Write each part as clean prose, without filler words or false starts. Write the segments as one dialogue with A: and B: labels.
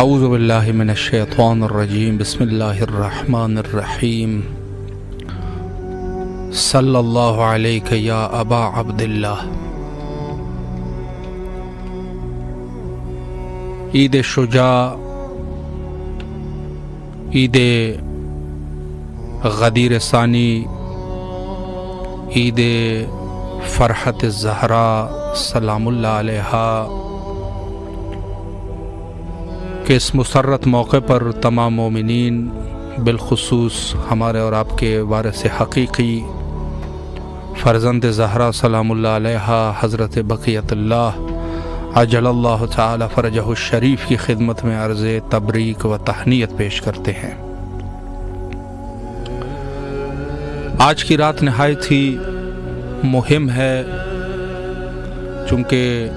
A: اعوذ باللہ من الشیطان الرجیم بسم اللہ الرحمن الرحیم صلی اللہ علیہ یا ابا عبداللہ۔ عید شجاع، عید غدیر ثانی، عید فرحت الزہراء سلام اللہ علیہا کہ اس مسرت موقع پر تمام مومنین بالخصوص ہمارے اور آپ کے وارث حقیقی فرزند زہرا سلام اللہ علیہا حضرت بقیت اللہ عجل اللہ تعالی فرجہ الشریف کی خدمت میں عرض تبریک و تہنیت پیش کرتے ہیں۔ آج کی رات نہایت ہی مہم ہے، چونکہ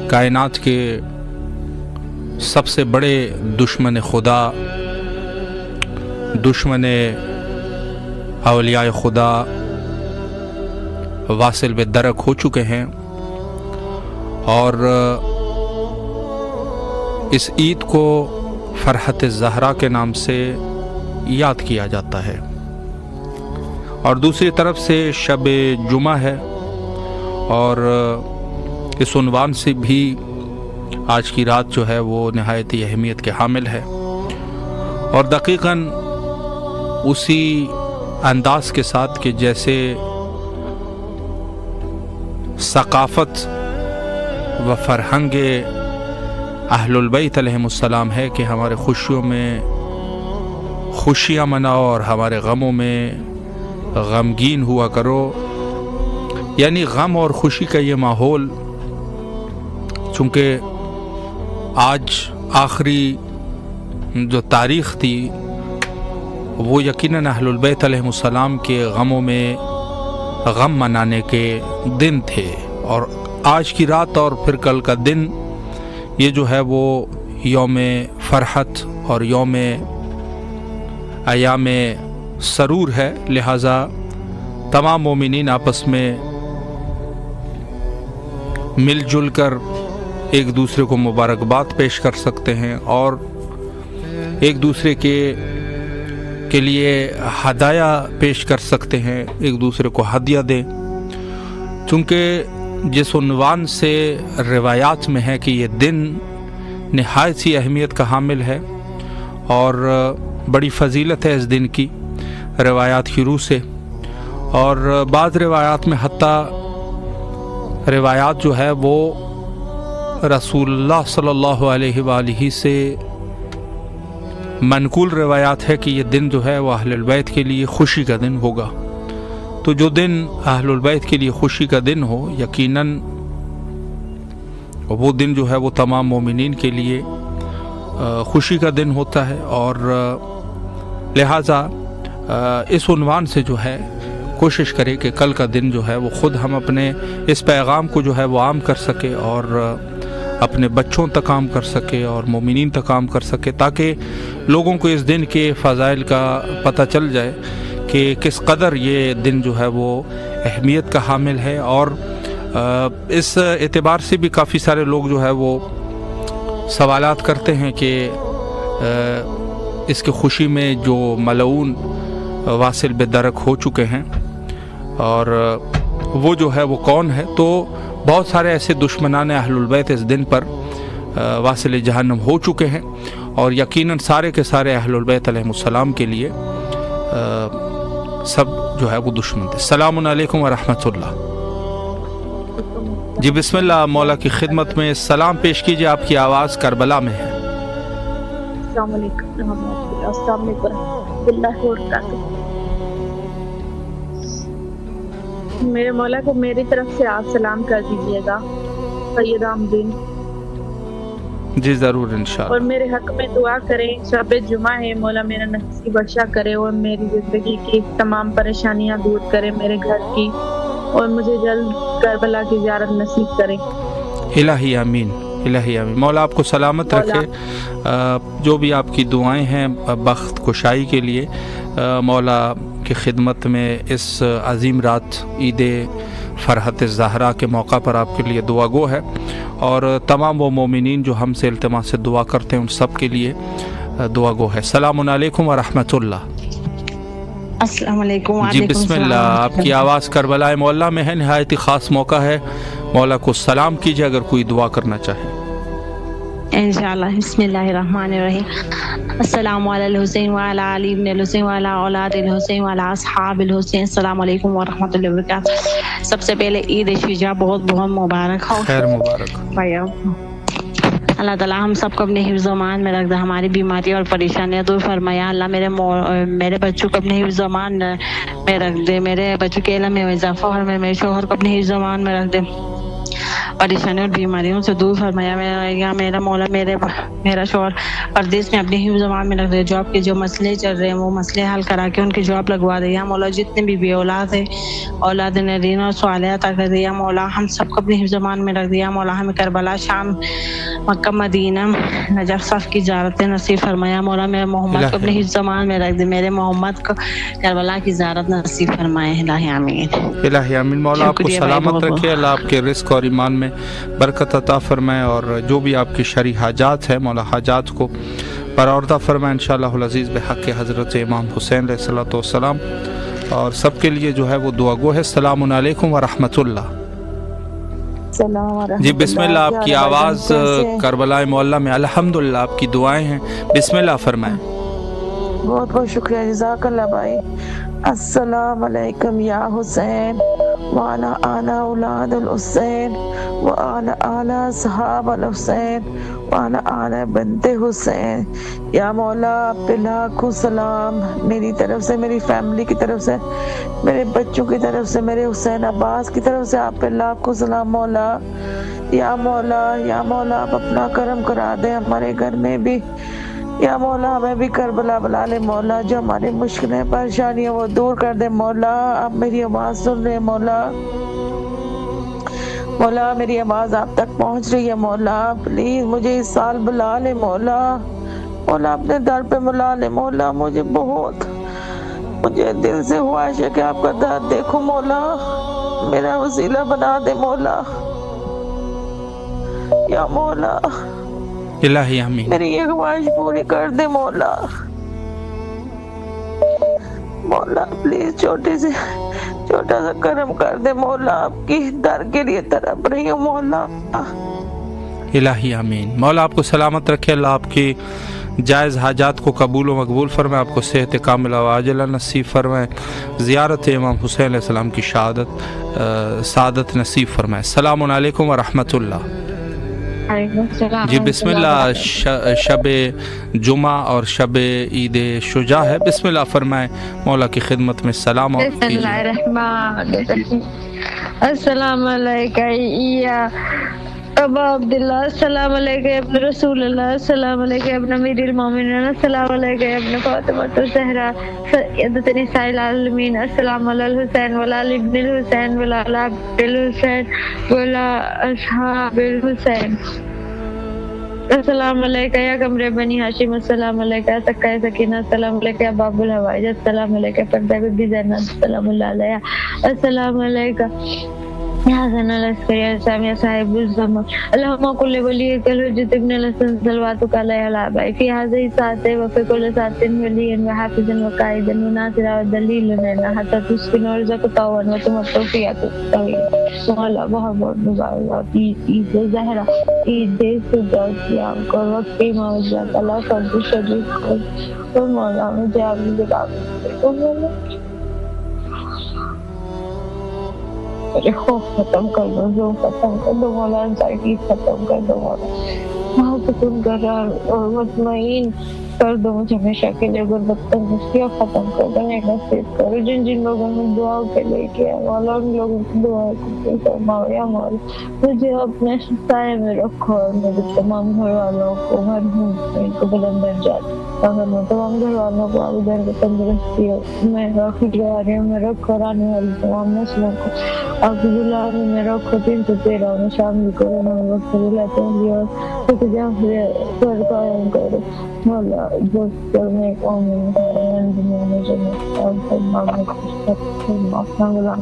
A: کائنات کے سب سے بڑے دشمن خدا، دشمن اولیاء خدا واصل بدرک ہو چکے ہیں، اور اس عید کو فرحت الزہراء کے نام سے یاد کیا جاتا ہے، اور دوسری طرف سے شب جمعہ ہے، اور اس عنوان سے بھی آج کی رات جو ہے وہ نہایت ہی اہمیت کے حامل ہے، اور دقیقاً اسی انداز کے ساتھ کہ جیسے ثقافت و فرہنگ اہل البیت علیہم السلام ہے کہ ہمارے خوشیوں میں خوشیاں مناؤ اور ہمارے غموں میں غمگین ہوا کرو، یعنی غم اور خوشی کا یہ ماحول، چونکہ آج آخری جو تاریخ تھی وہ یقیناً اہل البیت علیہم السلام کے غموں میں غم منانے کے دن تھے، اور آج کی رات اور پھر کل کا دن یہ جو ہے وہ یوم فرحت اور یوم ایام سرور ہے، لہٰذا تمام مومنین آپس میں مل جل کر ایک دوسرے کو مبارکباد پیش کر سکتے ہیں، اور ایک دوسرے کے لیے ہدایہ پیش کر سکتے ہیں، ایک دوسرے کو ہدیہ دیں، چونکہ جس عنوان سے روایات میں ہے کہ یہ دن نہایت سی اہمیت کا حامل ہے اور بڑی فضیلت ہے اس دن کی روایات کی روح سے، اور بعض روایات میں حتیٰ روایات جو ہے وہ رسول اللہ صلی اللہ علیہ وآلہ سے منقول روایات ہے کہ یہ دن جو ہے وہ اہل البیت کے لیے خوشی کا دن ہوگا۔ تو جو دن اہل البیت کے لیے خوشی کا دن ہو، یقیناً وہ دن جو ہے وہ تمام مومنین کے لیے خوشی کا دن ہوتا ہے، اور لہٰذا اس عنوان سے جو ہے کوشش کرے کہ کل کا دن جو ہے وہ خود ہم اپنے اس پیغام کو جو ہے وہ عام کر سکے، اور اپنے بچوں تک عام کر سکے اور مومنین تک عام کر سکے، تاکہ لوگوں کو اس دن کے فضائل کا پتہ چل جائے کہ کس قدر یہ دن جو ہے وہ اہمیت کا حامل ہے۔ اور اس اعتبار سے بھی کافی سارے لوگ جو ہے وہ سوالات کرتے ہیں کہ اس کی خوشی میں جو ملعون واصل بدرک ہو چکے ہیں، اور وہ جو ہے وہ کون ہے؟ تو بہت سارے ایسے دشمنان اہل البیت اس دن پر واصل جہنم ہو چکے ہیں، اور یقیناً سارے کے سارے اہل البیت علیہم السلام کے لیے سب جو ہے وہ دشمن تھے۔ السلام علیکم ورحمۃ اللہ۔ جی بسم اللہ، مولا کی خدمت میں سلام پیش کیجیے، آپ کی آواز کربلا میں ہے۔
B: السلام علیکم السلام علیکم ورحمۃ اللہ وبرکاتہ۔ میرے مولا کو میری طرف سے آپ سلام کر دیجیے گا، سید آمدین۔
A: جی ضرور انشاءاللہ۔
B: اور میرے حق میں دعا کریں، شب جمعہ ہے، مولا میرا نصیب بخشا کرے اور میری زندگی کی تمام پریشانیاں دور کرے، میرے گھر کی، اور مجھے جلد کربلا کی زیارت نصیب کرے۔
A: الہی آمین، الہی آمین۔ مولا آپ کو سلامت رکھے، جو بھی آپ کی دعائیں ہیں بخت کشائی کے لیے، مولا کی خدمت میں اس عظیم رات عید فرحت الزہراء کے موقع پر آپ کے لیے دعا گو ہے، اور تمام وہ مومنین جو ہم سے التماس سے دعا کرتے ہیں ان سب کے لیے دعا گو ہے۔ السلام علیکم ورحمۃ اللہ۔
C: السلام علیکم۔
A: جی بسم اللہ، آپ کی آواز کربلا مولا میں ہے، نہایت ہی خاص موقع ہے، مولا کو سلام کیجیے اگر کوئی دعا کرنا چاہے۔
C: انشاءاللہ۔ بسم اللہ الرحمن الرحیم۔ السلام علی الحسین وعلی علی ابن الحسین وعلی اولاد الحسین وعلی اصحاب الحسین۔ السلام علیکم ورحمۃ اللہ وبرکاتہ۔ سب سے پہلے عید شجاع بہت بہت مبارک ہو۔
A: خیر مبارک۔
C: اللہ تعالیٰ ہم سب کو اپنے حفظ و امان میں رکھ دے، ہماری بیماری اور پریشانیاں دور فرمایا۔ اللہ میرے بچوں کو اپنے حفظ و امان میں رکھ دے، میرے بچوں کے علم میں اضافہ اور میرے شوہر کو اپنے حفظ و امان میں رکھ دے، پریشانیوں اور بیماریوں سے دور فرمایا۔ میرا مولا میرا شوہر پردیس میں اپنے حفظ و امان میں رکھ دے، جاب کے جو مسئلے چل رہے ہیں وہ مسئلے حل کرا کے ان کی جاب لگوا دے۔ یا مولا جتنے بھی بے اولاد ہیں اولاد نرین اور صالحہ عطا کر دے۔ یا مولا ہم سب کو اپنے حفظ و امان میں رکھ دے۔ یا مولا ہمیں کربلا، شام، مکہ، مدینہ، نجف صف کی زیارت نصیب فرمایا۔ مولا میرے محمد کو اپنے حفظ و امان میں رکھ دے، میرے محمد کو کربلا کی زیارت نصیب فرمائے۔ الہی آمین،
A: الہی آمین۔ مولا آپ کو سلامت رکھے، اللہ آپ کے رزق اور ایمان میں برکت عطا فرمائے، اور جو بھی آپ کی شرعی حاجات ہے مولا حاجات کو برآوردہ فرمائے انشاءاللہ العزیز بحق حضرت امام حسین علیہ الصلوۃ والسلام، اور سب کے لیے جو ہے وہ دعا گو ہے۔ السلام علیکم ورحمۃ اللہ۔ جی بسم اللہ، آپ کی آواز کربلا معلیٰ میں الحمدللہ، آپ کی دعائیں ہیں، بسم اللہ فرمائیں۔
D: بہت بہت شکریہ، جزاک اللہ بھائی۔ السلام علیکم یا حسین وعلی آل اولاد الحسین وعلی آل صحاب الحسین وعلی آل بنت حسین۔ یا مولا آپ پہ لاکھوں سلام، میری طرف سے، میری فیملی کی طرف سے، میرے بچوں کی طرف سے، میرے حسین عباس کی طرف سے آپ پہ لاکھوں سلام مولا۔ یا مولا آپ اپنا کرم کرا دیں ہمارے گھر میں بھی، یا مولا ہمیں بھی کربلا بلا لے مولا، جو ہماری مشکلیں پریشانیاں وہ دور کر دے مولا۔ آپ میری آواز سن رہے مولا، مولا میری آواز آپ تک پہنچ رہی ہے مولا، پلیز مجھے اس سال بلا لے مولا، مولا اپنے در پہ بلا لے مولا۔ مجھے دل سے خواہش ہے کہ آپ کا درد دیکھو مولا، میرا وسیلہ بنا دے مولا۔ یا مولا
A: الہی آمین،
D: میری یہ خواہش پوری کر دے مولا۔ مولا پلیز چھوٹا سا کرم کر دے مولا، آپ کی در کے لیے تڑپ رہی ہوں مولا۔
A: الہی آمین۔ مولا آپ کو سلامت رکھے، اللہ آپ کی جائز حاجات کو قبول و مقبول فرمائے، آپ کو صحت کاملہ و عاجلہ نصیب فرمائے، زیارت امام حسین علیہ السلام کی سعادت نصیب فرمائے۔ السلام علیکم ورحمۃ اللہ۔ جی بسم اللہ، شب جمعہ اور شب عید شجاع ہے، بسم اللہ فرمائیں، مولا کی خدمت میں سلام اور
B: بسم اللہ الرحمن الرحیم۔ السلام علیکم یا ابا عبداللہ، السلام علیکم ابن رسول اللہ، السلام علیکم ابن امیر المومنین، السلام علیکم ابن فاطمہ الزہرا سیدۃ نساء العالمین، السلام علی الحسین وعلی علی ابن الحسین وعلی علی عبد الحسین وعلی اصحاب الحسین۔ السلام علیکم یا قمر بنی ہاشم، السلام علیکم سکہ سکینہ، السلام علیکم باب الحوائج، السلام علیکم پردہ بی زینب، السلام علیہ، السلام علیکم یا حسن العسکری السلام یا صاحب الزمان، اللہم کل ولیک الحجت ابن الحسن صلواتک علیہ الابائی فی حاضر ساتھ وفی کل ساتھ ولی و حافظ و قائد و ناصر و دلیل لینا حتی تسکن و رزق طوان و تمتو فیات طویل۔ مولا بہت بہت مبارک عید زہرہ، عید شجاع سیام کو وقت موجود اللہ فرد شریف کو، مولا مجھے آپ کی جگہ مولا میرے خوف ختم کر دو، جو ختم کر دو مولا، انزائٹی ختم کر دو مولا، وہاں سکون قرار اور مطمئن کر دو مجھے ہمیشہ کے لیے، غربت تنگسیاں ختم کر دو، نیک نصیب کرو، جن لوگوں نے دعاؤں کے لے کے مولا ان لوگوں کی دعا کو فرماؤ یا مولا، مجھے اپنے سائے میں رکھو اور میرے تمام گھر والوں کو، ہر ان کو بلند درجات تمام گھر والوں کو آپ گھر کو تندرستی میں خوشگواریوں میں رکھو، اور آنے والی تمام نسلوں کو آپ کی غلامی میں رکھو، 313 میں شامل کرو، ہم وقت رلاتے ہیں اور جہاں پر قائم کرو مولا، جو کرنے قوم میں دنیا میں جنت اور فرما میں خوش اپنا غلام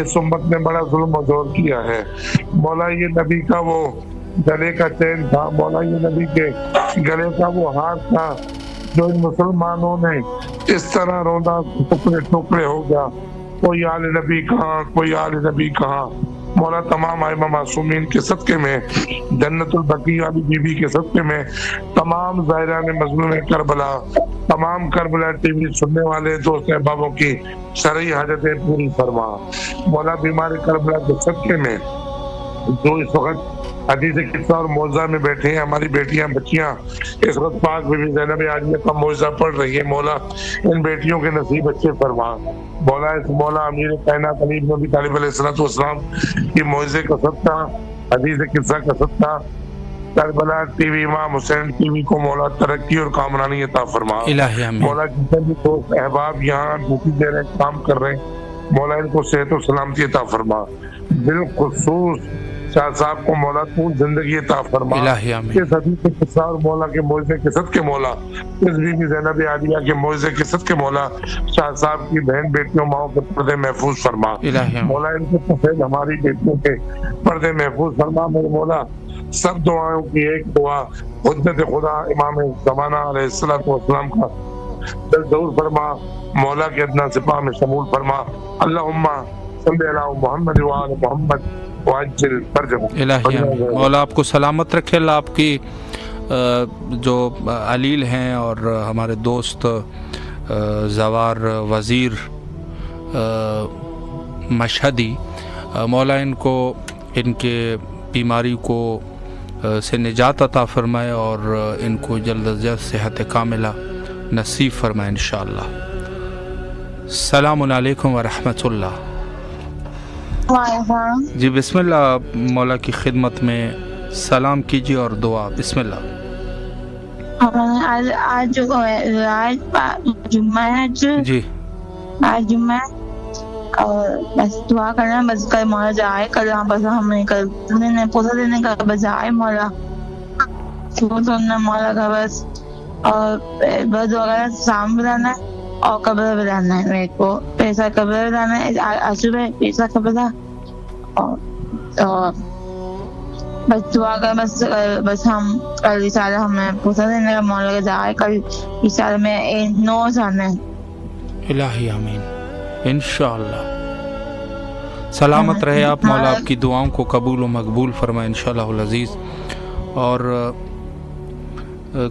E: اس امت نے بڑا ظلم و زور کیا ہے مولا یہ نبی کا وہ گلے کا چین تھا مولا یہ نبی کے گلے کا وہ ہاتھ تھا جو ان مسلمانوں نے اس طرح رونا ٹکڑے ٹکڑے ہو گیا کوئی آل نبی کہاں کوئی آل نبی کہاں مولا تمام ائمہ معصومین کے صدقے میں جنت البقیع والی بی بی کے صدقے میں تمام زائران مظلوم کربلا تمام کربلا ٹی وی سننے والے دوست احبابوں کی شرعی حاجتیں پوری فرما مولا بیمار کربلا کے صدقے میں جو اس وقت حدیث قصہ اور موعظہ میں بیٹھے ہیں ہماری بیٹیاں بچیاں اس وقت پاک بی بی زینب عالیہ کا موعظہ پڑھ رہی ہے مولا ان بیٹیوں کے نصیب اچھے فرما مولا اس مولا امیر کائنات علی بن ابی طالب علیہ السلام کی موعظے کا صدقہ حدیث قصہ کا صدقہ کربلا ٹی وی امام حسین ٹی وی کو مولا ترقی اور کامرانی عطا فرما مولا جتنے بھی دوست احباب یہاں ڈیوٹی دے رہے کام کر رہے ہیں مولا ان کو صحت و سلامتی عطا فرما بالخصوص شاہ صاحب کو مولا تو زندگی عطا فرما اس حدیث قصہ اور مولا کے موعظے کے صدقے مولا اس بی بی زینب عالیہ کے موعظے کے صدقے مولا شاہ صاحب کی بہن بیٹیوں ماؤں کے پردے محفوظ فرما مولا ان کے سفید ہماری بیٹیوں کے پردے محفوظ فرما میرے مولا سب دعاؤں کی ایک دعا حجت خدا امام زمانہ علیہ الصلوۃ والسلام کا دستور فرما مولا کے ادنا سپاہ میں شمول فرما اللہم صلی علی محمد وعلی محمد
A: الہی مولا آپ کو سلامت رکھے اللہ آپ کی جو علیل ہیں اور ہمارے دوست زوار وزیر مشہدی مولا ان کو ان کے بیماری کو سے نجات عطا فرمائے اور ان کو جلد از جلد صحت کاملہ نصیب فرمائے انشاءاللہ السلام علیکم ورحمۃ اللہ جی بسم اللہ مولا کی خدمت میں سلام کیجیے اور دعا بسم اللہ
F: آج جمعہ ہے
A: جی
F: آج جمعہ اور بس دعا کرنا بس کل مولا جائے کل بس ہمیں کل پوچھا دینے کا بس جائے مولا سننا مولا کا بس اور بس وغیرہ شام بلانا ہے اور قبر بلانا ہے میرے کو پیسہ قبر بلانا ہے صبح پیسہ قبر اور بس دعا کر بس ہم کل اشارہ ہمیں پوچھا دینے کا مولا کا جائے کل اشارہ میں 9 جانا ہے
A: الہی آمین انشاءاللہ سلامت رہے آپ مولا آپ کی دعاؤں کو قبول و مقبول فرمائے انشاءاللہ العزیز اور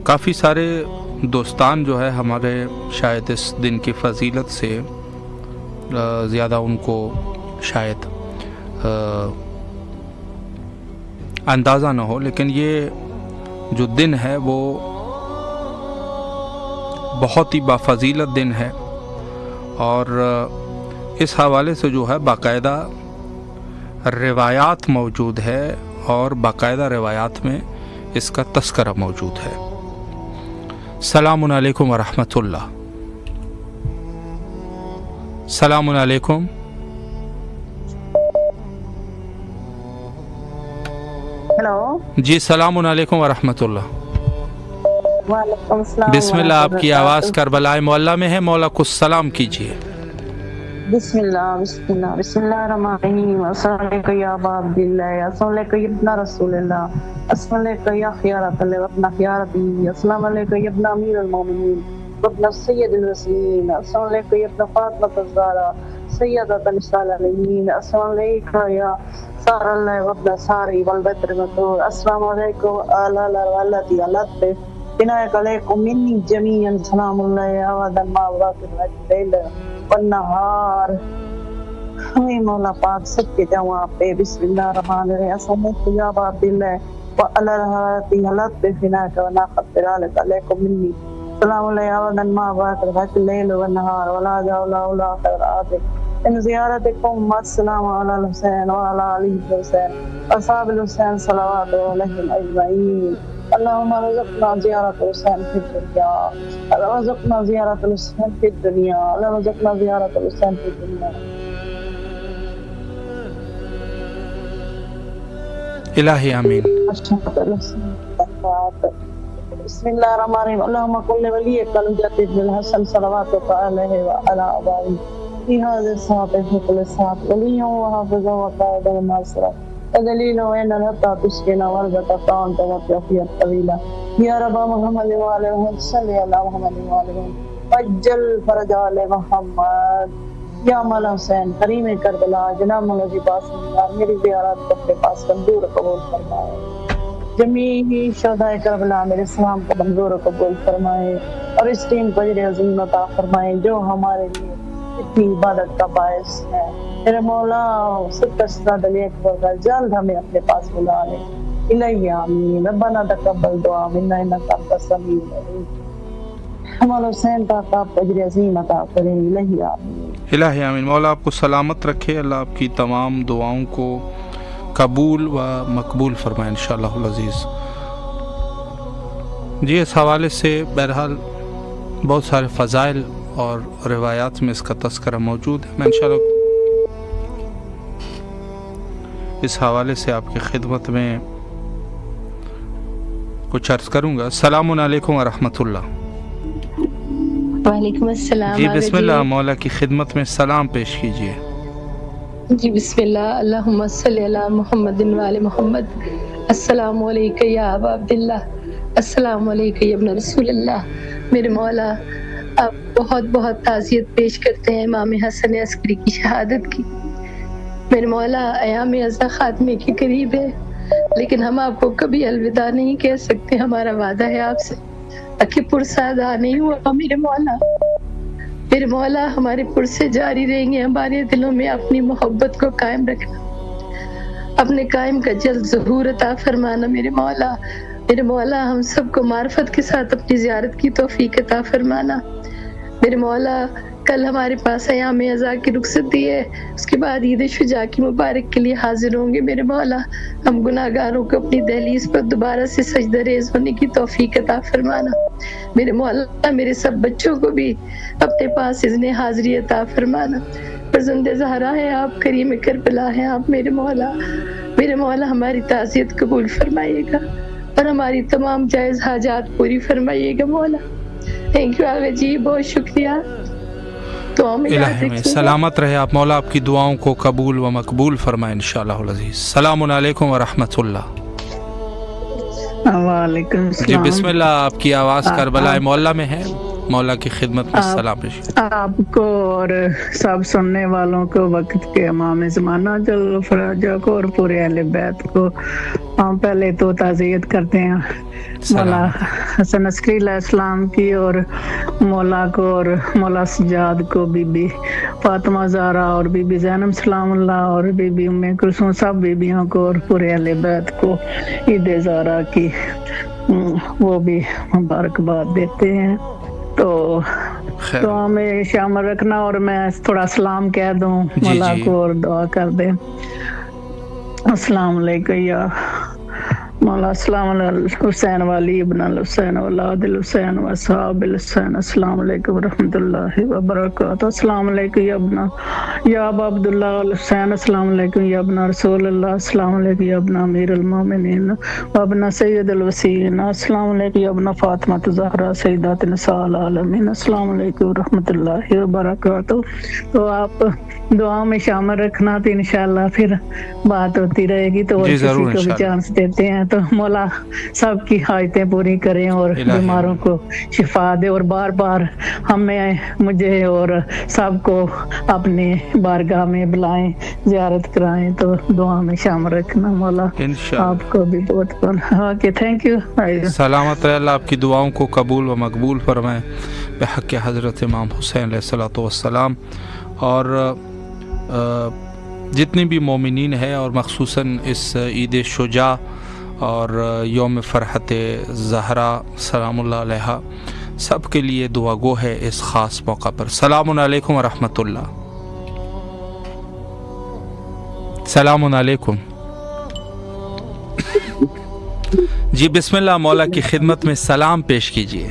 A: کافی سارے دوستان جو ہے ہمارے شاید اس دن کی فضیلت سے زیادہ ان کو شاید اندازہ نہ ہو لیکن یہ جو دن ہے وہ بہت ہی بافضیلت دن ہے اور اس حوالے سے جو ہے باقاعدہ روایات موجود ہے اور باقاعدہ روایات میں اس کا تذکرہ موجود ہے السلام علیکم ورحمۃ اللہ السلام علیکم
G: ہیلو
A: جی السلام علیکم ورحمۃ اللہ
G: وعلیکم السلام
A: بسم اللہ آپ کی آواز کربلا معلیٰ میں ہے مولا کو سلام کیجیے
G: بسم اللہ بسم اللہ بسم اللہ الرحمن الرحیم السلام علیکم یا ابا عبداللہ السلام علیکم یا ابن رسول اللہ السلام علیکم یا خیارت اللہ وابن خیارتی السلام علیکم یا ابن امیر المومنین وابن سید الرسولین السلام علیکم یا ابن فاطمہ الزہرا سیدۃ النساء العالمین السلام علیکم یا سار اللہ وابن ساری والبدر المطہور السلام علیکم آلہ والتی علت عنایت علیکم منی جمیعا سلام اللہ آوادا ما واقع اللیل والنہار ہمیں مولا پاک سب کے جواب پہ بسم اللہ الرحمن الرحیم السلام علیکم یا ابا عبداللہ وعلی رحاتی حلت بفناک وناخت برالک علیکم منی سلام علیہ آوادا ما واقع اللیل والنہار ولا جاولا اولا خیر آدھک ان زیارتکم السلام علی الحسین وعلی علی الحسین اصحاب الحسین صلوات علیہم اجمعین اللہم رزقنا زیارت الحسین فی الدنیا اللہم رزقنا زیارت الحسین فی الدنیا اللہم رزقنا زیارت الحسین فی الدنیا
A: الہی آمین
G: بسم اللہ الرحمن الرحیم اللہم کل ولیک الحجت ابن الحسن صلوات علیہ وعلی آبائہ في هذه الساعة في كل ساعة وليا وحافظا وقائدا وناصرا ودليلا وإن حتى تسكن وردك فأنت وفي الطويلة يا رب محمد وعلى محمد صل على محمد وعلى محمد وجل فرج على محمد یا مولا حسین کریم کربلا جناب مولا کے پاس میری زیارت کو اپنے پاس منظور قبول فرمائے. جمیع شہدائے کربلا میرے سلام کو منظور قبول فرمائے اور اس ٹیم کو اجر عظیم عطا فرمائے جو ہمارے لیے اتنی عبادت کا باعث ہے. میرے مولا ستر سزاد علی اکبر کا جلد ہمیں اپنے پاس بلا لے. الہی آمین. ربنا تقبل دعا منا انک انت السمیع العلیم. مولا حسین کا آپ اجر عظیم عطا کریں. الہی آمین.
A: الہی آمین. مولا آپ کو سلامت رکھے، اللہ آپ کی تمام دعاؤں کو قبول و مقبول فرمائے انشاءاللہ العزیز. جی اس حوالے سے بہرحال بہت سارے فضائل اور روایات میں اس کا تذکرہ موجود ہے. میں انشاءاللہ اس حوالے سے آپ کی خدمت میں کچھ عرض کروں گا. السلام علیکم ورحمۃ اللہ.
H: وعلیکم السلام.
A: جی بسم اللہ، مولا کی خدمت میں سلام پیش کیجیے.
H: جی بسم اللہ. اللہم صلی علی محمد وعلی محمد. السلام علیکم یا ابا عبداللہ، السلام علیکم یا ابن رسول اللہ. میرے مولا آپ بہت بہت تعزیت پیش کرتے ہیں امام حسن عسکری کی شہادت کی. میرے مولا ایام ازا خاتمے کے قریب ہے، لیکن ہم آپ کو کبھی الوداع نہیں کہہ سکتے. ہمارا وعدہ ہے آپ سے کہ پرسہ ادا نہیں ہوا. میرے مولا ہمارے پرسے جاری رہیں گے. ہمارے دلوں میں اپنی محبت کو قائم رکھنا، اپنے قائم کا جلد ظہور عطا فرمانا. میرے مولا ہم سب کو معرفت کے ساتھ اپنی زیارت کی توفیق عطا فرمانا. میرے مولا کل ہمارے پاس ایام ازا کی رخصتی ہے، اس کے بعد عید شجاع کی مبارک کے لیے حاضر ہوں گے. میرے مولا ہم گناہگاروں کو اپنی دہلیز پر دوبارہ سے سجدہ ریز ہونے کی توفیق عطا فرمانا. میرے مولا میرے سب بچوں کو بھی اپنے پاس اذن حاضری عطا فرمانا. فرزند زہرا ہے آپ، کریم کربلا ہے آپ. میرے مولا ہماری تعزیت قبول فرمائیے گا اور ہماری تمام جائز حاجات پوری فرمائیے گا. مولا تھینک یو آگے جی، بہت شکریہ.
A: الہی میں سلامت رہے آپ. مولا آپ کی دعاؤں کو قبول و مقبول فرمائے انشاءاللہ العزیز. السلام علیکم ورحمۃ اللہ.
I: وعلیکم السلام.
A: جی بسم اللہ، آپ کی آواز کربلا معلیٰ میں ہے. مولا کی خدمت میں سلام پیش.
I: آپ کو اور سب سننے والوں کو، وقت کے امام زمانہ جل فراجہ کو اور پورے اہل بیت کو ہم پہلے تو تعزیت کرتے ہیں مولا حسن عسکری علیہ السلام کی، اور مولا کو اور مولا سجاد کو، بی بی فاطمہ زہرا اور بی بی زینب سلام اللہ اور بی بی ام کلثوم، سب بیبیوں کو اور پورے اہل بیت کو عید زہرا کی وہ بھی مبارکباد دیتے ہیں. تو دعا میں شامل رکھنا. اور میں تھوڑا سلام کہہ دوں مولا کو اور دعا کر دیں. السلام علیکم یا مولا. السلام علیکم حسین والی ابن الحسین اولاد الحسین و اصحاب الحسین. السلام علیکم ورحمۃ اللہ وبرکاتہ. السلام علیکم یا ابن یا ابا عبداللہ الحسین. السلام علیکم یا ابن رسول اللہ. السلام علیکم یا ابن امیر المومنین و ابن سید الوسیین. السلام علیکم یا ابن فاطمہ زہرا سیدات نساء العالمین. السلام علیکم ورحمۃ اللہ وبرکاتہ. تو آپ دعا میں شامل رکھنا تو انشاءاللہ پھر بات ہوتی رہے گی. تو کسی کو بھی چانس دیتے ہیں تو مولا سب کی حاجتیں پوری کریں اور بیماروں کو شفا دے، اور بار بار ہمیں، مجھے اور سب کو اپنی بارگاہ میں بلائیں، زیارت کرائیں. تو دعا میں شامل رکھنا. مولا آپ کو بھی بہت بہت تھینک یو.
A: سلامت رہے. اللہ آپ کی دعاؤں کو قبول و مقبول فرمائے بحق حضرت امام حسین علیہ الصلوۃ والسلام. اور جتنے بھی مومنین ہیں اور مخصوصاً اس عید شجاع اور یوم فرحت زہرا سلام اللہ علیہ سب کے لیے دعا گو ہے اس خاص موقع پر. السلام علیکم ورحمۃ اللہ. السلام علیکم. جی بسم اللہ، مولا کی خدمت میں سلام پیش کیجیے.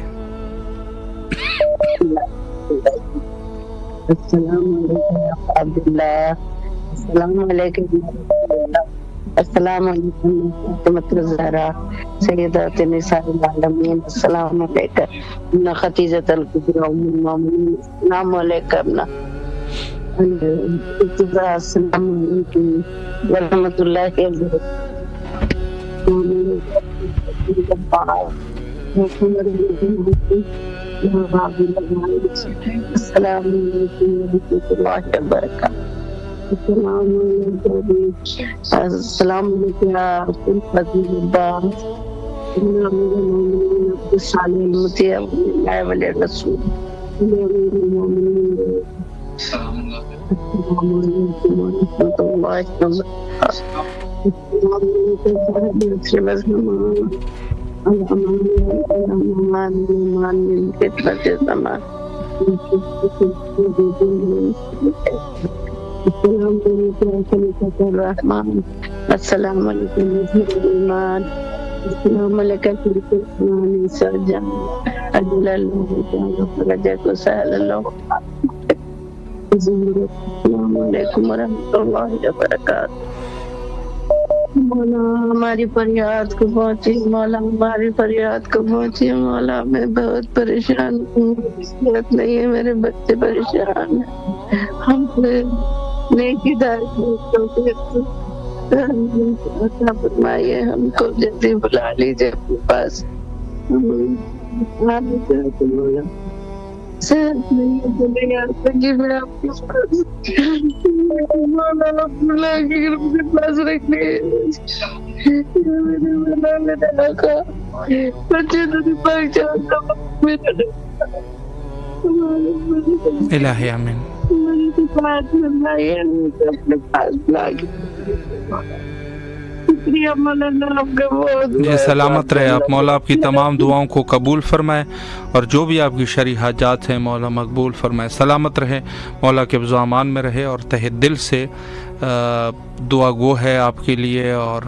G: السلام علیکم عبداللہ. السلام علیکم. السلام علیکم فاطمہ الزہرا سیدات نساء العالمین. السلام علیکم خدیجہ الکبریٰ ام المومنین. السلام علیکم السلام علیکم ورحمۃ اللہ السلام علیکم ورحمۃ اللہ وبرکاتہ. السلام علیکم فضیل عباس صالح المطیع ولی رسول. السلام علیکم ورحمۃ اللہ السلام علیکم ایمان. السلام علیکم سرجان اجل اللہ رجاء سہل اللہ. السلام علیکم ورحمۃ اللہ وبرکاتہ. مولا ہماری فریاد کو پہنچی، مولا ہماری فریاد کو پہنچی. مولا میں بہت پریشان ہوں، صحت نہیں ہے، میرے بچے پریشان ہیں. ہم سے نیکی دار فرمائیے، ہم کو جلدی بلا لیجیے اپنے پاس. صحت نہیں ہے تو نہیں آ سکے میں آپ کے پاس. مولا اپنے پاس رکھنے میرے آقا بچے تو پاک جاتا
A: الہی آمین. جی سلامت رہے آپ. مولا آپ کی تمام دعاؤں کو قبول فرمائے اور جو بھی آپ کی شرعی حاجات ہیں مولا مقبول فرمائے. سلامت رہے، مولا کے حفظ و امان میں رہے اور تہ دل سے دعا گو ہے آپ کے لیے، اور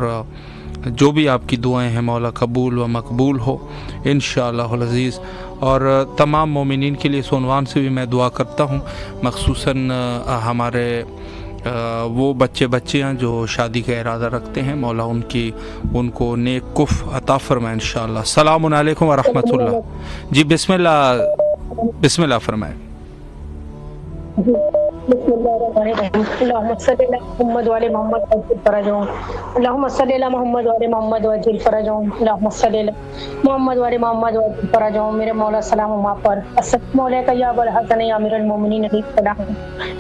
A: جو بھی آپ کی دعائیں ہیں مولا قبول و مقبول ہو انشاءاللہ العزیز. اور تمام مومنین کے لیے اس عنوان سے بھی میں دعا کرتا ہوں، مخصوصاً ہمارے وہ بچیاں جو شادی کا ارادہ رکھتے ہیں، مولا ان کو نیک کف عطا فرمائے انشاءاللہ. السلام علیکم ورحمۃ اللہ. جی بسم اللہ فرمائیں.
J: بسم اللہ الرحمن الرحیم. اللہم صلی علی محمد وعلی محمد وعجل فرجهم. اللہم صلی علی محمد وعلی محمد وعجل فرجهم. اللہم صلی علی محمد وعلی محمد وعجل فرجهم. میرے مولا سلام ماں پر. السلام علیکم یا ابو الحسن یا امیر المومنین علیہ السلام.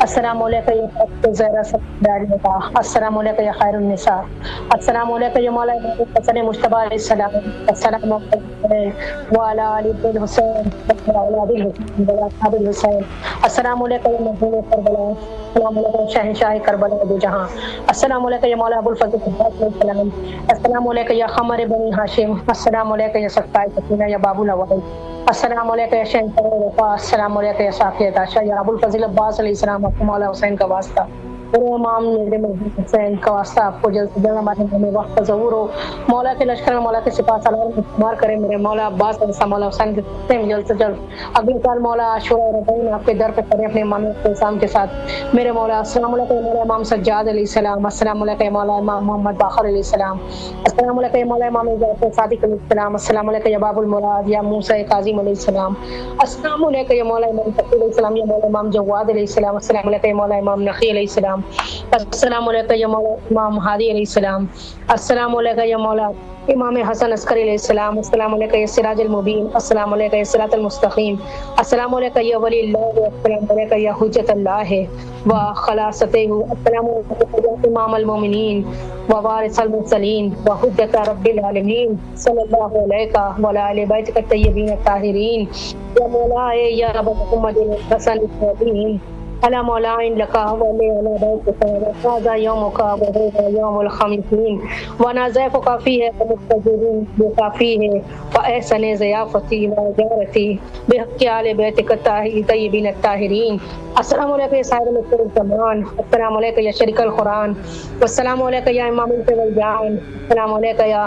J: السلام علیکم یا زہرا صدیقہ. السلام علیکم یا خیر النساء. السلام علیکم یا مولا حسن مجتبی علیہ السلام. السلام علیکم وعلی آل الحسین وعلی اصحاب الحسین. السلام علیکم یا مظلوم کربلا. السلام علیکم شہنشاہ کربلا دو جہاں. السلام علیکم یا مولا ابو الفضل علیہ السلام. السلام علیکم یا قمر بنی ہاشم. السلام علیکم یا سقائے سکینہ یا باب الاول. السلام علیکم یا شہنشاہ وفا. السلام علیکم یا صافی عطاشہ یا ابو الفضل عباس علیہ السلام. آپ کو مولا حسین کا واسطہ، میرے امام میرے محبوب حسین کا واسطہ، آپ کو جلد سے جلد ہمارے میں وقت کا ظہور ہو. مولا کے لشکر میں مولا کے سپاہ سالار میں شمار کرے. میرے مولا عباس علیہ السلام مولا حسین کے جلد سے جلد اگلے سال مولا عاشورہ رمضان آپ کے در پہ کریں اپنے امام السلام کے ساتھ. میرے مولا السلام علیکم مولا امام سجاد علیہ السلام. السلام علیکم مولا امام محمد باقر علیہ السلام. السلام علیکم مولا امام جعفر صادق علیہ السلام. السلام علیکم یا باب المراد یا موسیٰ کاظم علیہ السلام. السلام علیکم یا مولا امام تقی علیہ السلام یا مولا امام جواد علیہ السلام. السلام علیکم یا مولا امام نقی علیہ السلام. السلام علیکم یا مولا امام ہادی علیہ السلام. السلام علیکم یا مولا امام حسن عسکری علیہ السلام. السلام علیکم یا سراج المبین. السلام علیکم یا صراط المستقیم. السلام علیکم یا ولی اللہ. السلام علیکم یا حجت اللہ و خلاصتہ. السلام علیکم یا امام المومنین و وارث المرسلین و حجت رب العالمین صلی اللہ علیہ وعلی آل بیتک الطیبین الطاہرین. یا مولا یا رب محمد حسن الدین على مولانا لك ولي على بيتك هذا يومك وهذا يوم الخميسين ونازفك فيه ومستجرين بك فيه وأحسن ضيافتي وجارتي بحق آل بيتك الطيبين الطاهرين. السلام علیکم یا صاحب الکرم الزمان. السلام علیکم یا شریک القرآن. والسلام علیکم یا امام الفضل جان. السلام علیکم یا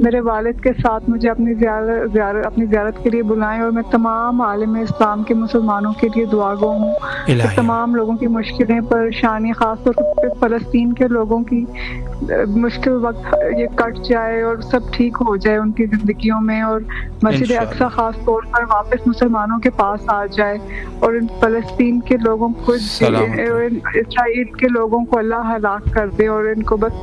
K: میرے والد کے ساتھ مجھے اپنی زیارت کے لیے بلائیں، اور میں تمام عالم اسلام کے مسلمانوں کے لیے دعا گو ہوں کہ تمام لوگوں کی مشکلیں پریشانی، خاص طور پر فلسطین کے لوگوں کی مشکل وقت یہ کٹ جائے اور سب ٹھیک ہو جائے ان کی زندگیوں میں، اور مسجد اقصی خاص طور پر واپس مسلمانوں کے پاس آ جائے، اور ان فلسطین کے لوگوں کو، اسرائیل کے لوگوں کو اللہ ہلاک کر دے اور ان کو بس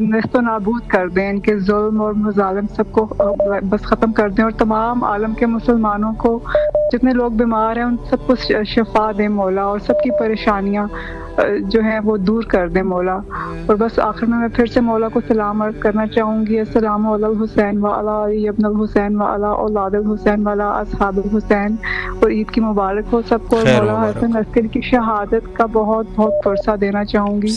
K: نیست و نابود کر دیں، ان کے ظلم اور مظالم سب کو بس ختم کر دیں، اور تمام عالم کے مسلمانوں کو جتنے لوگ بیمار ہیں ان سب کو شفا دیں مولا، اور سب کی پریشانیاں جو ہیں وہ دور کر دیں مولا۔ اور بس آخر میں پھر سے مولا کو سلام عرض کرنا چاہوں گی، السلام علی الحسین و علی علی ابن الحسین و علی اولاد الحسین و علی اصحاب الحسین، اور عید کی مبارک ہو سب کو۔ مولا حسن عسکری کی شہادت کا بہت بہت پرسہ دینا چاہوں گی،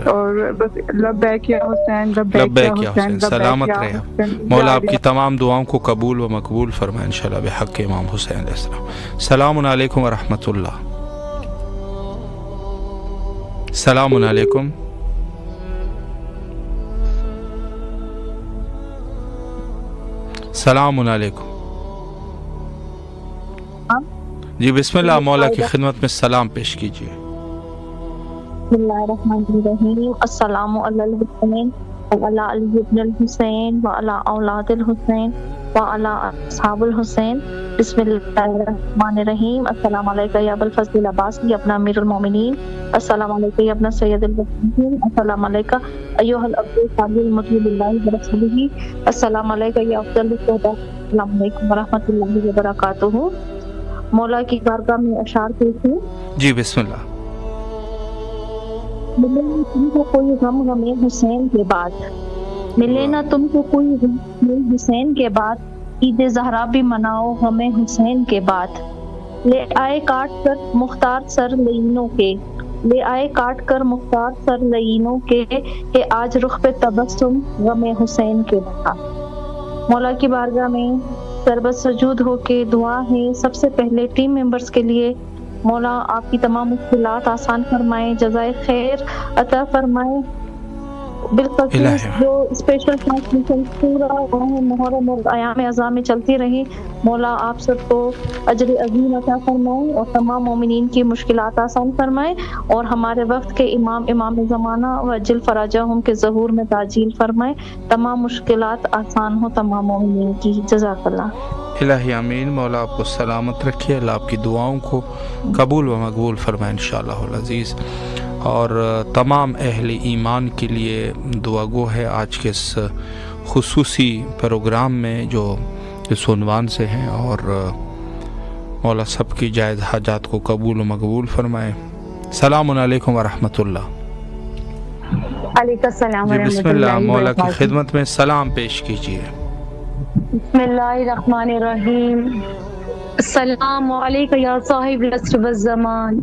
K: اور بس لبیک یا حسین، لبیک یا حسین،
A: سلامت رہے مولا، آپ کی تمام دعاؤں کو قبول و مقبول فرمائے انشاءاللہ بحق امام حسین علیہ السلام۔ السلام علیکم ورحمۃ اللہ۔ السلام علیکم۔ السلام علیکم۔ جی بسم اللہ، مولا کی خدمت میں سلام پیش کیجیے۔
L: بسم اللہ الرحمن الرحیم، السلام علی الحسین وعلی علی ابن الحسین وعلی اولاد الحسین وعلی اصحاب الحسین، بسم اللہ الرحمن الرحیم۔ السلام علیکم یا ابو الفضل العباسی ابن امیر المومنین، السلام علیکم یا ابن سید المسلمین، السلام علیکم ایھا العبد الصالح المطیع للہ ورسولہ، السلام علیکم یا افضل الشہداء، السلام علیکم ورحمۃ اللہ وبرکاتہ۔ مولا کی بارگاہ میں اشعار پیش ہیں۔
A: جی بسم اللہ۔
L: ملے نہ تم کو کوئی غم غم حسین کے بعد، ملے نہ تم کو کوئی غم حسین کے بعد، عید زہرا بھی مناؤ غم حسین کے بعد، لے آئے کاٹ کر مختار سر لعینوں کے، لے آئے کاٹ کر مختار سر لعینوں کے، کہ آج رخ پہ تبسم غم حسین کے بعد۔ مولا کی بارگاہ میں سربت سجود ہو کے دعا ہے سب سے پہلے ٹیم ممبرز کے لیے، مولا آپ کی تمام مشکلات آسان فرمائیں، جزائے خیر عطا فرمائیں، بالخصوص جو اسپیشل ٹرانسمیشن پورا محرم اور ایام اعظام میں چلتی رہی، مولا آپ سب کو اجر عظیم عطا فرمائیں اور تمام مومنین کی مشکلات آسان فرمائیں، اور ہمارے وقت کے امام زمانہ وعجل فرجہم کے ظہور میں تعجیل فرمائیں، تمام مشکلات آسان ہو تمام مومنین کی۔ جزاک اللہ۔
A: الہی آمین۔ مولا آپ کو سلامت رکھیے، اللہ آپ کی دعاؤں کو قبول و مقبول فرمائے انشاءاللہ العزیز، اور تمام اہل ایمان کے لیے دعا گو ہے آج کے اس خصوصی پروگرام میں جو اس عنوان سے ہیں، اور مولا سب کی جائز حاجات کو قبول و مقبول فرمائے۔ السلام علیکم ورحمۃ اللہ۔
L: علیکم السلام
A: جی بسم اللہ، مولا کی خدمت میں سلام پیش کیجیے۔
J: بسم اللہ الرحمن الرحیم، السلام علیکم یا صاحب العصر والزمان،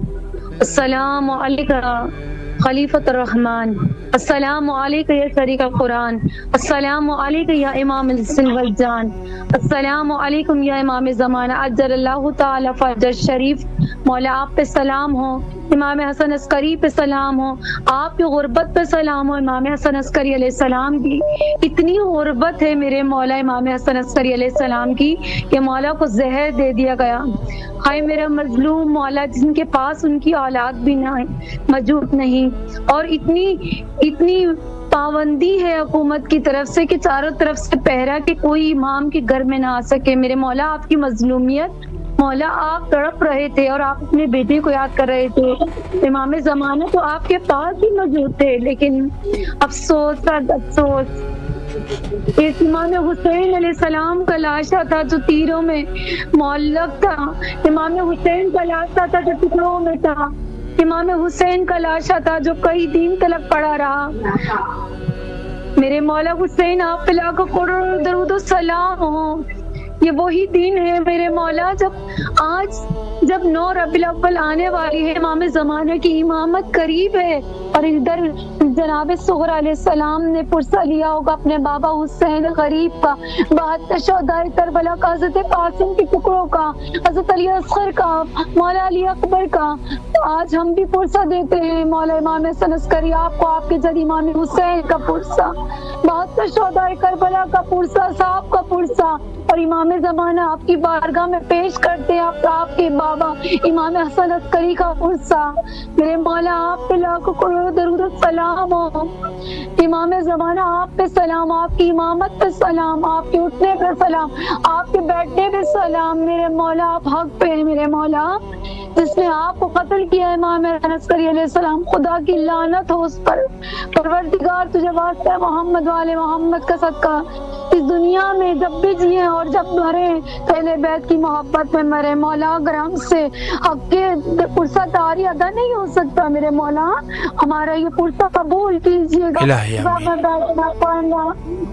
J: السلام علیکم خلیفۃ الرحمن، السلام علیکم یا شریک القرآن، السلام علیکم یا امام الحسن والجان، السلام علیکم یا امام زمانہ عجل اللہ تعالی فرج شریف۔ مولا آپ پہ سلام ہو، امام حسن عسکری پہ سلام ہو، آپ کی غربت پہ سلام ہو، امام حسن عسکری علیہ السلام کی اتنی غربت ہے میرے مولا امام حسن عسکری علیہ السلام کی کہ مولا کو زہر دے دیا گیا۔ ہائے میرا مظلوم مولا، جن کے پاس ان کی اولاد بھی نہ موجود نہیں، اور اتنی پابندی ہے حکومت کی طرف سے کہ چاروں طرف سے پہرا کہ کوئی امام کے گھر میں نہ آ سکے۔ میرے مولا آپ کی مظلومیت، مولا آپ تڑپ رہے تھے اور آپ اپنے بیٹے کو یاد کر رہے تھے، امام زمانہ تو آپ کے پاس ہی موجود تھے، لیکن افسوس افسوس اس امام حسین علیہ السلام کا لاشا تھا جو تیروں میں معلق تھا، امام حسین کا لاشا تھا جو ٹکڑوں میں تھا، امام حسین کا لاشا تھا جو کئی دن تلک پڑا رہا۔ میرے مولا حسین آپ پہ لاکھوں کروڑوں درود و سلام ہو، یہ وہی دن ہے میرے مولا جب آج جب 9 ربیع الاول آنے والی ہے، امام زمانہ کی امامت قریب ہے، اور ادھر جناب صغرا علیہ السلام نے پرسہ لیا ہوگا اپنے بابا حسین غریب کا، 72 شہدائے کربلا کا، حضرت قاسم کے ٹکڑوں کا، حضرت علی اصغر کا، مولا علی اکبر کا. آج ہم بھی پرسہ دیتے ہیں مولا امام حسن عسکری آپ کو، آپ کے جد امام حسین کا پرسہ، 72 شہدائے کربلا کا پرسہ، صاحب کا پرسہ، اور امام زمانہ آپ کی بارگاہ میں پیش کرتے ہیں آپ کے بابا امام حسن عسکری کا پرسہ. میرے مولا آپ پہ لاکھوں کروڑوں درود و سلام ہو. امام زمانہ آپ پہ سلام، آپ کی امامت پہ سلام، آپ کے اٹھنے پہ سلام، آپ کے بیٹھنے پہ سلام. میرے مولا آپ حق پہ ہیں. میرے مولا جس نے آپ کو قتل کیا امام حسن عسکری علیہ السلام، خدا کی لعنت ہو اس پر. پروردگار تجھے واسطہ محمد والے محمد کا صدقہ اس دنیا میں جب بھی جیے اور جب مرے اہل بیت کی محبت میں مرے. مولا اگر ہم سے حق کے پرسہ داری ادا نہیں ہو سکتا، میرے مولا ہمارا یہ پرسہ قبول کیجیے گا.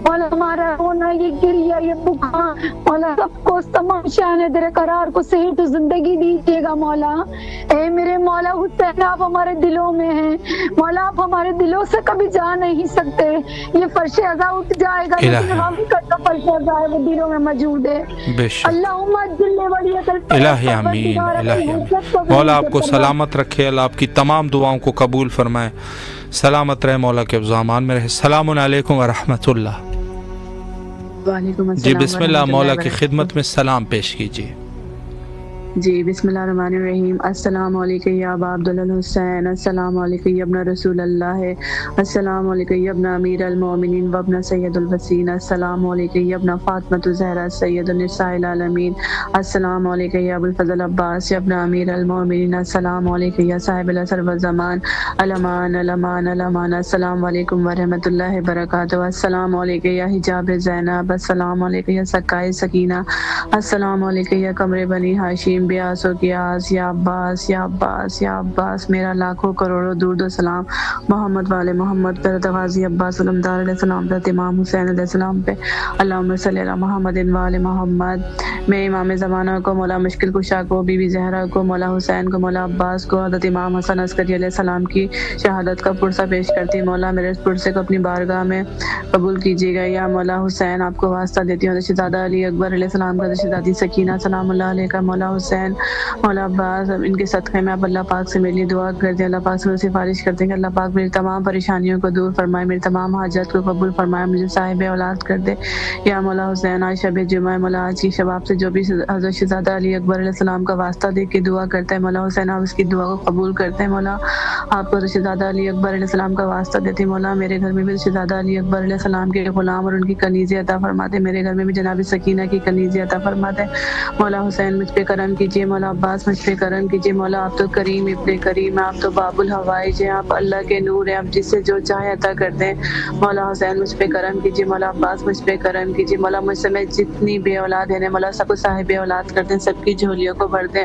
J: مولا ہمارا رونا، یہ گریا، یہ بکا، مولا سب کو تمام شان در قرار کو صحت و زندگی دیجیے گا. مولا اے میرے مولا حسین آپ ہمارے دلوں میں ہیں. مولا آپ ہمارے دلوں سے کبھی جا نہیں سکتے. یہ فرش عزا اٹھ جائے گا لیکن ہم کا فرش عزا ہے وہ دلوں میں موجود ہے. اللہم اجل ولیۃ
A: الہی آمین. الہی آمین. مولا آپ کو سلامت رکھے، اللہ آپ کی تمام دعاؤں کو قبول فرمائے، سلامت رہے، مولا کے افضامان میں رہے. السلام علیکم ورحمۃ اللہ.
M: وعلیکم السلام.
A: جی بسم اللہ، مولا کی خدمت میں سلام پیش کیجیے.
M: جی بسم اللہ الرحمن الرحیم. السلام علیکم یا ابا عبداللہ الحسین، السلام علیکم یا ابن رسول اللہ، السلام علیکم یا ابن امیر المومنین و ابن سید الوسین، السلام علیکم یا ابن فاطمۃ الزہرا سید النساء العالمین، السلام علیکم یا ابو الفضل عباس یا ابن امیر المومنین، السلام علیکم یا صاحب العصر والزمان، الامان الامان الامان. السلام علیکم ورحمۃ اللہ وبرکاتہ. السلام علیکم یا حجاب زینب، السلام علیکم یا سکائے سکینہ، السلام علیکم یا قمر بنی ہاشم، بیاس و قیاس، یا عباس یا عباس یا عباس. میرا لاکھوں کروڑوں درود و سلام محمد والے محمد پر، غازی عباس علمدار علیہ السلام پر، امام حسین علیہ السلام پہ. اللہم صلی علی محمد والے محمد. میں امام زمانہ کو، مولا مشکل کشا کو، بی بی زہرا کو، مولا حسین کو، مولا عباس کو، حضرت امام حسن عسکری علیہ السلام کی شہادت کا پرسہ پیش کرتی. مولا میرے اس پرسے کو اپنی بارگاہ میں قبول کیجیے گا. یا مولا حسین آپ کو واسطہ دیتی ہوں حضرت شہزادہ علی اکبر علیہ السلام کا، حضرت شہزادی سکینہ سلام اللہ علیہ کا، مولا حسین، مولا عباس، ان کے صدقے میں آپ اللہ پاک سے میرے لیے دعا کرتے ہیں. اللہ پاک سے سفارش کرتے ہیں کہ اللہ پاک میری تمام پریشانیوں کو دور فرمائے، میری تمام حاجات کو قبول فرمائے، مجھے صاحب اولاد کر دے. یا مولا حسین آج شب جمعہ، مولا آج کی شب آپ سے جو بھی حضرت شہزادہ علی اکبر علیہ السلام کا واسطہ دے کے دعا کرتا ہے، مولا حسین آپ اس کی دعا کو قبول کرتے ہیں. مولا آپ کو حضرت شہزادہ علی اکبر علیہ السلام کا واسطہ دیتے. مولا میرے گھر میں بھی شہزادہ علی اکبر علیہ السلام کے غلام اور ان کی کنیزیں عطا فرماتے. میرے گھر میں بھی جناب سکینہ کی کنیزیں عطا فرماتے. مولا حسین مجھ پہ کرم کیجیے، مولا عباس مجھ پہ کرم کیجیے. مولا آپ تو کریم ابن کریم، آپ تو باب الحوائج ہیں، آپ اللہ کے نور ہیں، آپ جس سے جو چاہے عطا کرتے ہیں. مولا حسین مجھ پہ کرم کیجیے، مولا عباس مجھ پہ کرم کیجیے. مولا مجھ سے میں جتنی بے اولاد ہیں مولا سب کو صاحب اولاد کرتے ہیں، سب کی جھولیوں کو بھر دیں.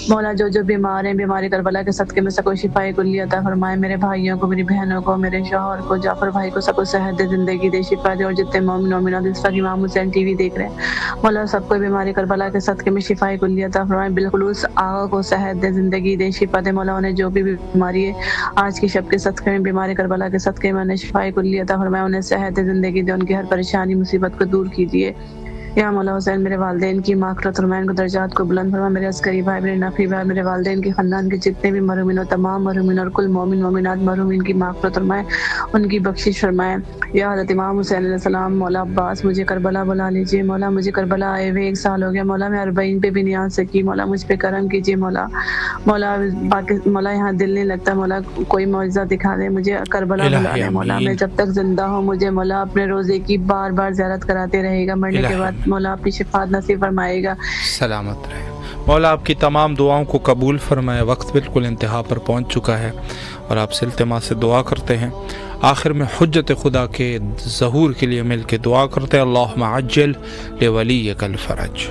M: مولا جو جو بیمار ہیں، بیماری کربلا کے صدقے میں سب کو شفائے کلی عطا فرمائے. میرے بھائیوں کو، میری بہنوں کو، میرے شوہر کو، جعفر بھائی کو، سب کو صحت دے، زندگی دے، شفا دے. اور جتنے مومن مومنات اس وقت امام حسین ٹی وی دیکھ رہے ہیں مولا سب کو بیماری کربلا کے صدقے میں شفائے کلی عطا فرمائے. بالخلوص آغا کو صحت دے، زندگی دے، شفا دے. مولا انہیں جو بھی بیماری ہے آج کی شب کے صدقے میں، بیماری کربلا کے صدقے میں انہیں شفائے کلی عطا فرمائے. انہیں صحت دے، زندگی دے، ان کی ہر پریشانی مصیبت کو دور کیجیے. یا مولا حسین میرے والدین کی مغفرت فرمائے، ان کو درجات کو بلند فرمائے. میرے عسکری بھائی، میرے نفی بھائی، میرے والدین کے خاندان کے جتنے بھی مرحومین اور تمام مرحومین اور کل مومن مومنات مرحومین کی مغفرت فرمائے، ان کی بخشش فرمائے. یا حضرت امام حسین علیہ السلام، مولا عباس مجھے کربلا بلا لیجیے. مولا مجھے کربلا آئے ہوئے 1 سال ہو گیا. مولا میں 40 پہ بھی نہیں آ سکی. مولا مجھ پہ کرم کیجیے. مولا یہاں دل نہیں لگتا. مولا کوئی معجزہ دکھا دے، مجھے کربلا بلا لے. مولا میں جب تک زندہ ہوں مجھے مولا اپنے روزے کی بار بار زیارت کراتے رہے گا. مرنے کے بعد مولا اپنی شفاعت نصیب فرمائے گا.
A: سلامت رہے. مولا آپ کی تمام دعاؤں کو قبول فرمائے. وقت بالکل انتہا پر پہنچ چکا ہے اور آپ سے التماس سے دعا کرتے ہیں. آخر میں حجت خدا کے ظہور کے لیے مل کے دعا کرتے ہیں. اللہم عجل لولیک الفرج.